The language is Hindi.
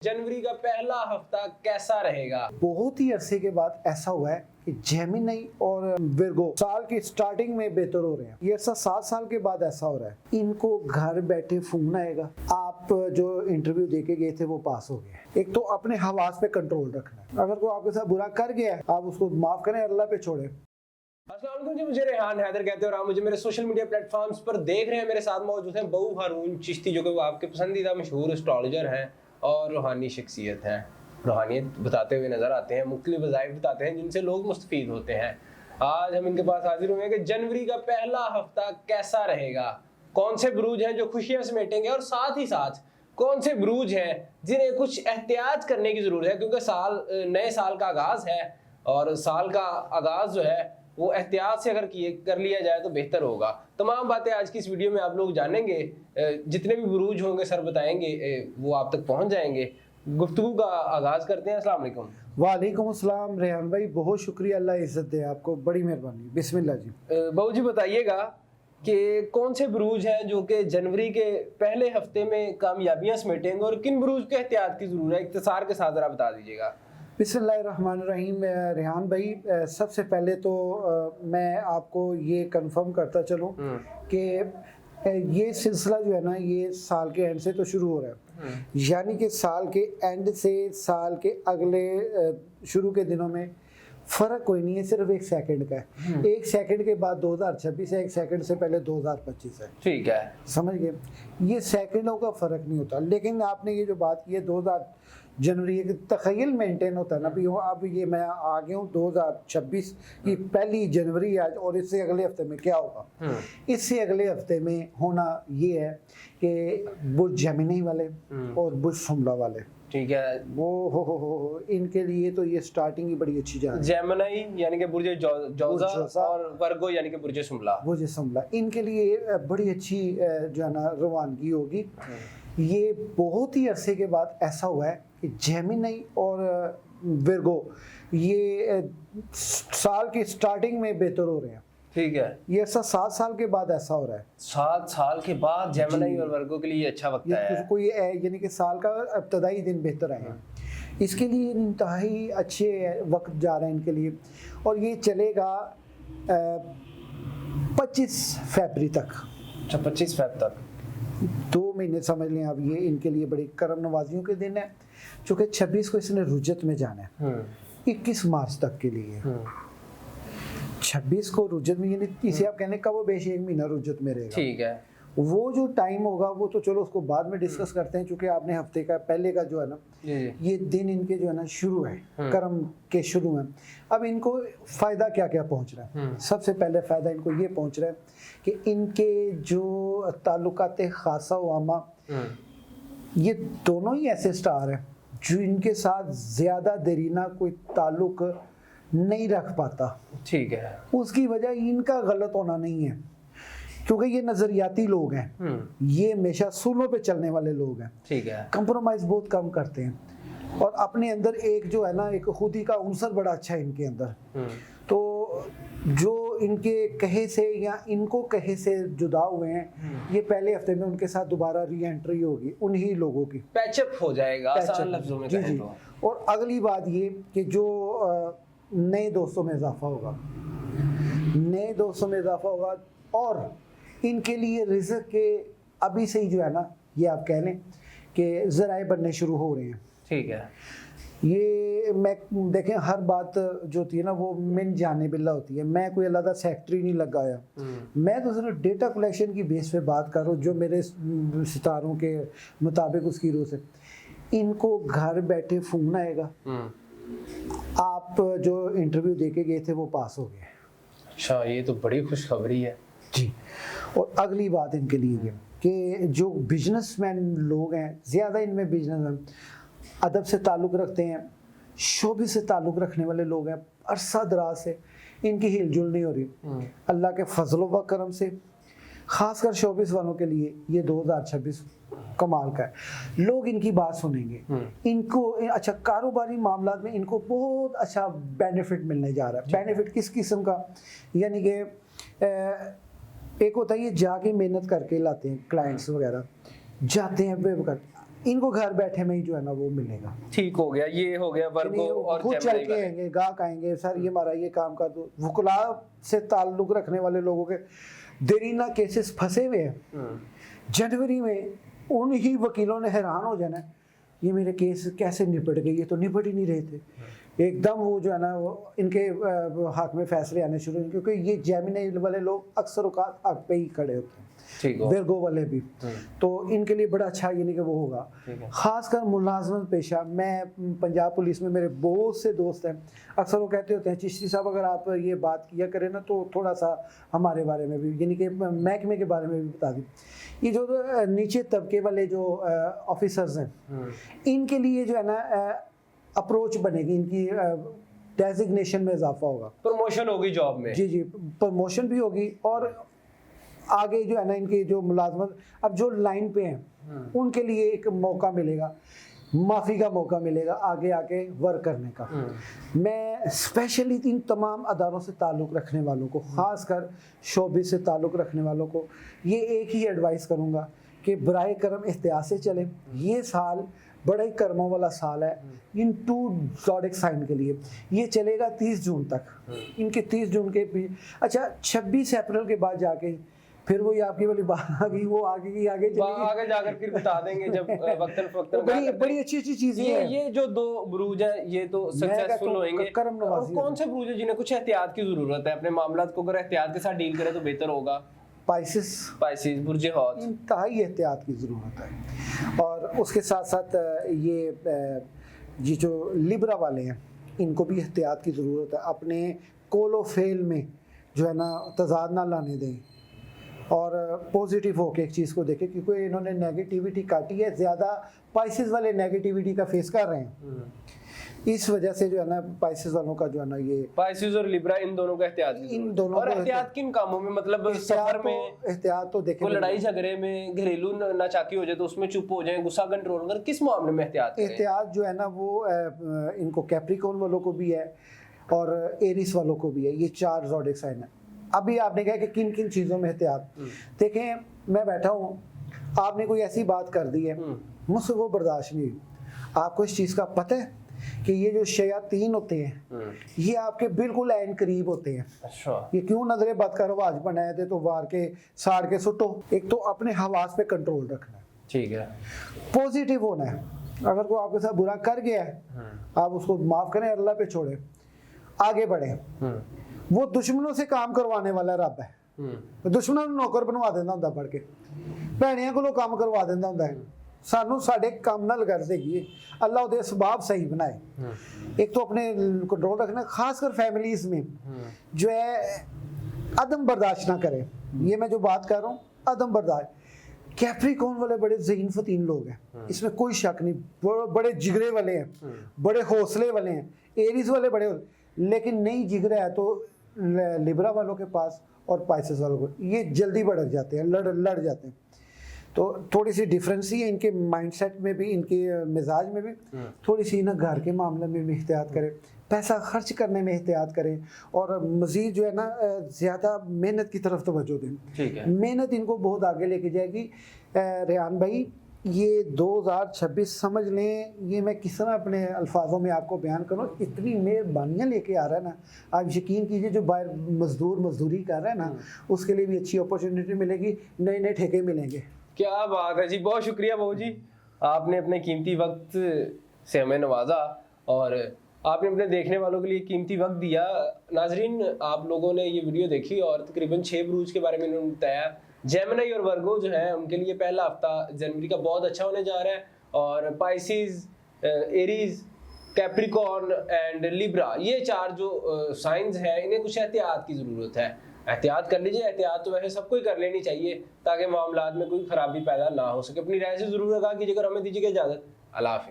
जनवरी का पहला हफ्ता कैसा रहेगा? बहुत ही अरसे के बाद ऐसा हुआ है कि जेमिनी और विर्गो साल की स्टार्टिंग में बेहतर हो रहे हैं। ये ऐसा 7 साल के बाद ऐसा हो रहा है। इनको घर बैठे फूंकना आएगा। आप जो इंटरव्यू देके गए थे वो पास हो गए। एक तो अपने हवास पे कंट्रोल रखना है। अगर कोई आपके साथ बुरा कर गया है आप उसको माफ करें, अल्लाह पे छोड़े। अस्सलाम वालेकुम जी, मुझे रेहान हैदर कहते हैं और आप मुझे मेरे सोशल मीडिया प्लेटफॉर्म्स पर देख रहे हैं। मेरे साथ मौजूद हैं बऊ हारून चिश्ती, जो कि वो आपके पसंदीदा मशहूर एस्ट्रोलॉजर हैं और रूहानी शख्सियत हैं। रूहानियत बताते हुए नजर आते हैं, मुख्तलिफ वज़ाइफ बताते हैं जिनसे लोग मुस्तफ़ीद होते हैं। आज हम इनके पास हाजिर हुए हैं कि जनवरी का पहला हफ्ता कैसा रहेगा, कौन से बुरूज हैं जो खुशियां समेटेंगे और साथ ही साथ कौन से बुरूज हैं जिन्हें कुछ एहतियात करने की ज़रूरत है, क्योंकि नए साल का आगाज़ है और साल का आगाज़ जो है वो एहतियात से अगर कर लिया जाए तो बेहतर होगा। तमाम बातें आज की इस वीडियो में आप लोग जानेंगे। जितने भी बुरूज होंगे सर बताएंगे, वो आप तक पहुंच जाएंगे। गुफ्तगू का आगाज करते हैं। अस्सलाम वालेकुम। वालेकुम अस्सलाम रेहान भाई, बहुत शुक्रिया, अल्लाह इज्जत दे आपको, बड़ी मेहरबानी। बिस्मिल्लाह जी। बहू जी बताइएगा कि कौन से बुरूज हैं जो कि जनवरी के पहले हफ्ते में कामयाबियां समेटेंगे और किन बुरूज के एहतियात की जरूरत है, इख्तिसार के साथ जरा बता दीजिएगा। बिस्मिल्लाहिर्रहमानिर्रहीम। रेहान भाई, सबसे पहले तो मैं आपको ये कंफर्म करता चलूँ कि ये सिलसिला जो है ना, ये साल के एंड से तो शुरू हो रहा है। यानी कि साल के एंड से साल के अगले शुरू के दिनों में फ़र्क कोई नहीं है, सिर्फ 1 सेकंड का है। 1 सेकंड के बाद 2026 है, 1 सेकंड से पहले 2025 है। ठीक है, समझ गए। ये सेकंडों का फ़र्क नहीं होता। लेकिन आपने ये जो बात की है 2000 जनवरी एक तख़य्युल मेंटेन होता है ना भी, अब ये मैं आ गया हूँ 2026 की पहली जनवरी आज, और इससे अगले हफ्ते में क्या होगा। इससे अगले हफ्ते में होना ये है कि बुर्ज जेमिनी वाले और बुर्ज शुमला वाले, ठीक है, वो हो इनके लिए तो ये स्टार्टिंग ही बड़ी अच्छी जा रही है। जेमिनी यानी कि बुर्ज जौज़ा और वर्गो यानी कि बुर्ज शुमला, बुर्ज शुमला इनके लिए बड़ी अच्छी जो है ना रवानगी होगी। ये बहुत ही अरसे के बाद ऐसा हुआ है कि जेमिनी और विर्गो ये साल की स्टार्टिंग में बेहतर हो रहे हैं। ठीक है, ये ऐसा 7 साल के बाद ऐसा हो रहा है। 7 साल के बाद जेमिनी और वर्गो के लिए अच्छा वक्त है। कोई यानी कि साल का इब्तदाई दिन बेहतर आए हैं। इसके लिए इंतहाई अच्छे वक्त जा रहे हैं इनके लिए, और ये चलेगा 25 फरवरी तक। अच्छा, 25 फरवरी तक 2 महीने समझ लें। अब ये इनके लिए बड़ी करम नवाजियों के दिन है, चूँकि 26 को इसने रुजत में जाना है। 21 मार्च तक के लिए 26 को रुजत में, यानी इसे आप कहने का वो बेश 1 महीना रुजत में रहेगा। ठीक है, वो जो टाइम होगा वो तो चलो उसको बाद में डिस्कस करते हैं, क्योंकि आपने हफ्ते का पहले का जो है ना ये दिन इनके जो है ना शुरू है, कर्म के शुरू हैं। अब इनको फ़ायदा क्या क्या पहुंच रहा है। सबसे पहले फ़ायदा इनको ये पहुंच रहा है कि इनके जो ताल्लुकात खासा वामा, ये दोनों ही ऐसे स्टार हैं जो इनके साथ ज़्यादा देरीना कोई ताल्लुक नहीं रख पाता। ठीक है, उसकी वजह इनका गलत होना नहीं है, क्योंकि ये नजरियाती लोग हैं। ये हमेशा सूलों पे चलने वाले लोग हैं। ठीक है, कंप्रोमाइज बहुत कम करते हैं और अपने अंदर एक जो है ना एक खुदी का उनसर बड़ा अच्छा है इनके अंदर। तो जो इनके कहे से या इनको कहे से जुदा हुए हैं, ये पहले हफ्ते में उनके साथ दोबारा री एंट्री होगी उन्हीं लोगों की, पैचअप हो जाएगा आसान लफ्जों में कहें तो। और अगली बात ये कि जो नए दोस्तों में इजाफा होगा, नए दोस्तों में इजाफा होगा, और इनके लिए रिज़्क़ के अभी से ही जो है ना ये आप कह लें कि ज़राए बनने शुरू हो रहे हैं। ठीक है, ये मैं देखें हर बात जो होती है ना वो मिन जाने बिल्ला होती है। मैं कोई अलग सेक्रेटरी नहीं लगाया, मैं तो सिर्फ डेटा कलेक्शन की बेस पे बात कर रहा हूँ, जो मेरे सितारों के मुताबिक उसकी रूह से। इनको घर बैठे फूंकना आएगा। आप जो इंटरव्यू दे के गए थे वो पास हो गए। अच्छा, ये तो बड़ी खुशखबरी है जी। और अगली बात इनके लिए ये कि जो बिजनेसमैन लोग हैं, ज़्यादा इनमें बिजनेसमैन अदब से ताल्लुक़ रखते हैं, शोबे से ताल्लुक़ रखने वाले लोग हैं, अरसा दराज से इनकी हिलजुल नहीं हो रही। अल्लाह के फजल व करम से ख़ासकर शोबिस वालों के लिए ये 2026 कमाल का है। लोग इनकी बात सुनेंगे। इनको अच्छा कारोबारी मामला में इनको बहुत अच्छा बेनिफिट मिलने जा रहा है। बेनिफिट किस किस्म का, यानी कि एक होता है ये जाके मेहनत करके लाते हैं क्लाइंट्स वगैरह, जाते हैं पे इनको घर बैठे में ही जो है ना वो मिलेगा। ठीक हो गया, ये हो गया वर्गो और खुद चल जेमिनी के वाले। आएंगे, गाहक आएंगे, सर ये हमारा ये काम कर दो। वुकला से ताल्लुक रखने वाले लोगों के देरीना केसेस फंसे हुए हैं। जनवरी में उन ही वकीलों ने हैरान हो जाना, ये मेरे केस कैसे निपट गए, ये तो निपट ही नहीं रहे थे। एकदम वो जो है ना वो इनके हाथ में फैसले आने शुरू हुए, क्योंकि ये जेमिनी वाले लोग अक्सर औकात हक पे ही खड़े होते हैं, ठीक हो। वर्गो वाले भी। तो इनके लिए बड़ा अच्छा यानी कि वो होगा। खासकर मुलाजमत पेशा, मैं पंजाब पुलिस में मेरे बहुत से दोस्त हैं, अक्सर वो कहते होते हैं चिश्ती साहब अगर आप ये बात किया करें ना तो थोड़ा सा हमारे बारे में भी यानी कि महकमे के बारे में भी बता दें। ये जो नीचे तबके वाले जो ऑफिसर्स हैं इनके लिए जो है ना अप्रोच बनेगी, इनकी डेजिग्नेशन में इजाफा होगा, प्रमोशन होगी जॉब में। जी जी, प्रमोशन भी होगी और आगे जो है ना इनकी जो मुलाजमत अब जो लाइन पे हैं उनके लिए एक मौका मिलेगा, माफ़ी का मौका मिलेगा आगे आके वर्क करने का। मैं स्पेशली इन तमाम अदारों से ताल्लुक़ रखने वालों को, ख़ासकर शोबे से ताल्लुक़ रखने वालों को ये एक ही एडवाइस करूँगा कि बराए करम एहतियात से चलें। ये साल बड़ा ही कर्मों वाला साल है इन 2 ज़ोडिक साइन के लिए। ये चलेगा 30 जून तक। इनके 30 जून के भी अच्छा 26 अप्रैल के बाद जाके फिर वही आपकी वाली बात आ गई, वो आगे की आगे चलेगी, आगे जाकर फिर बता देंगे जब वक्तन फक्तन। बड़ी अच्छी चीजें हैं। ये जो 2 बुरूज हैं ये तो सक्सेसफुल होंगे। करम और नवाजी कौन से बुरूज हैं जिन्हें कुछ एहतियात की जरूरत है? अपने मामलात को अगर एहतियात के साथ डील करें तो बेहतर होगा। पाइसिस बुर्ज हौज, इंतहाई एहतियात की ज़रूरत है। और उसके साथ साथ ये जो लिब्रा वाले हैं इनको भी एहतियात की ज़रूरत है। अपने कोलो फेल में जो है ना तजाद ना लाने दें और पॉजिटिव होके एक चीज़ को देखें, क्योंकि इन्होंने नेगेटिविटी काटी है ज़्यादा। पाइसिस वाले नेगेटिविटी का फेस कर रहे हैं, इस वजह से जो है ना पाइसिस वालों का जो है ना ये पाइसिस और लिब्रा इन दोनों का एहतियात की इन जरूरत है। दोनों और को एहतियात किन कामों में? मतलब सफर में एहतियात तो देखें, कोई लड़ाई झगड़े में, घरेलू नाचाकी हो जाए तो उसमें चुप हो जाए, गुस्सा कंट्रोल कर, किस मामले में एहतियात करें? एहतियात जो है ना वो इनको कैप्रिकॉर्न वालों को भी है और एरिस वालों को भी है। ये 4 ज़ोडिक साइन है। अभी आपने कहा कि किन किन चीज़ों में एहतियात, देखें मैं बैठा हूँ, आपने कोई ऐसी बात कर दी है मुझसे वो बर्दाश्त नहीं हुई। आपको इस चीज़ का पता है कि ये जो शयातीन होते हैं ये आपके बिल्कुल ऐन करीब होते हैं। अच्छा, ये क्यों नजरे बद कर आवाज बनाए थे तो वार के साड़ के सुटो। एक तो अपने हवास पे कंट्रोल रखना है, ठीक है, पॉजिटिव होना है। अगर कोई आपके साथ बुरा कर गया है आप उसको माफ करें, अल्लाह पे छोड़े, आगे बढ़े। वो दुश्मनों से काम करवाने वाला रब है। दुश्मनों को नौकर बनवा देना होंगे पढ़ के, भैनियां को काम करवा देना होंगे। सानू साडे काम नाल कर देगी अल्लाह उहदे सबब सही बनाए। एक तो अपने कंट्रोल रखना, खासकर फैमिलीज में जो है अदम बर्दाश्त ना करे। ये मैं जो बात कर रहा हूँ अदम बर्दाश्त। कैप्रिकॉर्न वाले बड़े ज़हीन फतीन लोग हैं, इसमें कोई शक नहीं, बड़े जिगरे वाले हैं, बड़े हौसले वाले हैं। एरीज वाले बड़े, लेकिन नहीं जिगरा है तो लिब्रा वालों के पास और पाइसेस वालों को ये जल्दी भड़क जाते हैं, लड़ जाते हैं। तो थोड़ी सी डिफरेंस ही है इनके माइंडसेट में भी, इनके मिजाज में भी। थोड़ी सी ना घर के मामले में भी एहतियात करें, पैसा खर्च करने में एहतियात करें और मज़ीद जो है ना ज़्यादा मेहनत की तरफ तवज्जो दें। ठीक है, मेहनत इनको बहुत आगे लेके जाएगी। रेहान भाई ये 2026 समझ लें, ये मैं किस तरह अपने अल्फाजों में आपको बयान करूँ, इतनी मेहरबानियाँ लेके आ रहा है ना, आप यकीन कीजिए जो बाहर मजदूरी कर रहा है ना उसके लिए भी अच्छी अपॉर्चुनिटी मिलेगी, नए नए ठेके मिलेंगे। क्या बात है जी, बहुत शुक्रिया बहू जी, आपने अपने कीमती वक्त से हमें नवाजा और आपने अपने देखने वालों के लिए कीमती वक्त दिया। नाजरीन, आप लोगों ने ये वीडियो देखी और तकरीबन 6 बुरूज के बारे में इन्होंने बताया। जेमिनी और वर्गो जो है उनके लिए पहला हफ्ता जनवरी का बहुत अच्छा होने जा रहा है और Pisces, Aries, Capricorn and Libra, ये 4 जो साइंस हैं इन्हें कुछ एहतियात की ज़रूरत है। एहतियात कर लीजिए, एहतियात तो वैसे सबको ही कर लेनी चाहिए ताकि मामलात में कोई खराबी पैदा ना हो सके। अपनी राय से ज़रूर आगाह कीजिएगा। हमें दीजिएगा इजाज़त। अल्लाह हाफ़िज़।